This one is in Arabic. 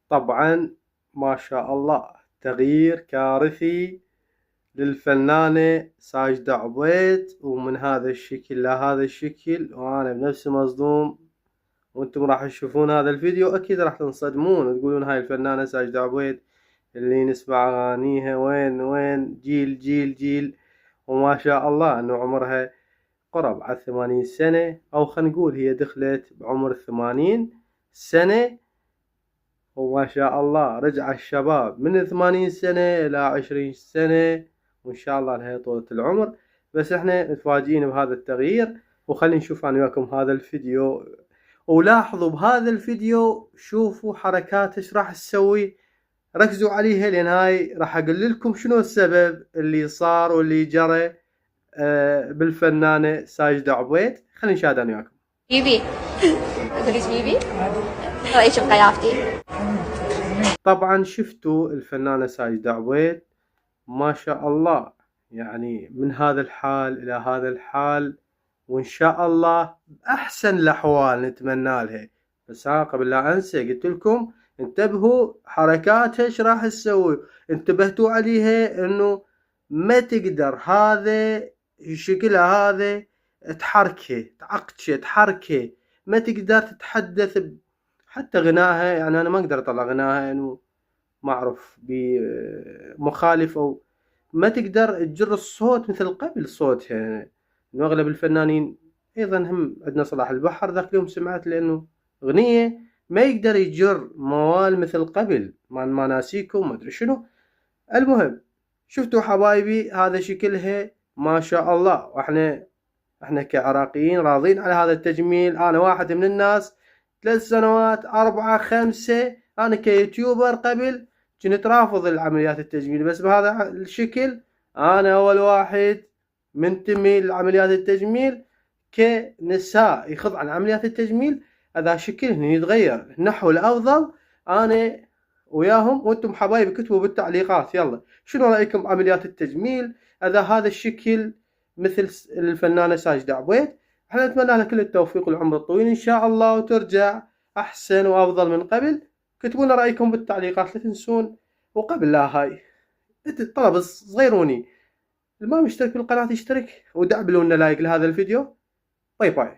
طبعا ما شاء الله تغيير كارثي للفنانة ساجدة عبيد، ومن هذا الشكل لهذا الشكل، وأنا بنفسي مصدوم. وانتم راح تشوفون هذا الفيديو أكيد راح تنصدمون وتقولون هاي الفنانة ساجدة عبيد اللي نسمع أغانيها وين جيل جيل جيل، وما شاء الله أنه عمرها قرب على 80 سنة، أو خلينا نقول هي دخلت بعمر 80 سنة، وما شاء الله رجع الشباب من 80 سنة إلى 20 سنة، وإن شاء الله لها طولة العمر. بس إحنا متفاجئين بهذا التغيير، وخلينا نشوف أنا وياكم هذا الفيديو. ولاحظوا بهذا الفيديو، شوفوا حركات إيش راح تسوي، ركزوا عليها، لأن هاي راح أقول لكم شنو السبب اللي صار واللي جرى بالفنانة ساجدة عبيد. خلينا نشاهد أنا وياكم. بيبي تريد بيبي؟ رأيك بقيافتي؟ طبعا شفتوا الفنانة ساجدة عبيد ما شاء الله، يعني من هذا الحال إلى هذا الحال، وإن شاء الله بأحسن الأحوال نتمنى لها. بس قبل لا أنسى قلت لكم انتبهوا حركاتها ايش راح تسوي، انتبهتوا عليها انه ما تقدر هذا شكلها هذا تحركه تعقشه تحركه، ما تقدر تتحدث حتى غناها، يعني أنا ما أقدر أطلع غناها إنه ما أعرف بمخالف، أو ما تقدر تجر الصوت مثل قبل صوتها. يعني إنه أغلب الفنانين أيضا هم عندنا صلاح البحر ذاك اليوم سمعت لأنه أغنية ما يقدر يجر موال مثل قبل، ما ناسيكم ما أدري شنو. المهم شفتوا حبايبي هذا شكلها ما شاء الله، وإحنا كعراقيين راضين على هذا التجميل. أنا واحد من الناس 3 سنوات 4 5 أنا كيوتيوبر قبل كنت رافض العمليات التجميل، بس بهذا الشكل أنا أول واحد منتمي لعمليات التجميل. كنساء يخضعن عمليات التجميل هذا شكلهن يتغير نحو الأفضل، أنا وياهم. وانتم حبايبي كتبوا بالتعليقات يلا شنو رأيكم بعمليات التجميل، هذا الشكل مثل الفنانة ساجدة عبيد. احنا نتمنى لها كل التوفيق والعمر الطويل ان شاء الله، وترجع احسن وافضل من قبل. كتبوا لنا رايكم بالتعليقات لا تنسون. وقبل لا هاي طلب صغيروني، اللي ما مشترك بالقناة يشترك ودعبلوا لنا لايك لهذا الفيديو. باي باي.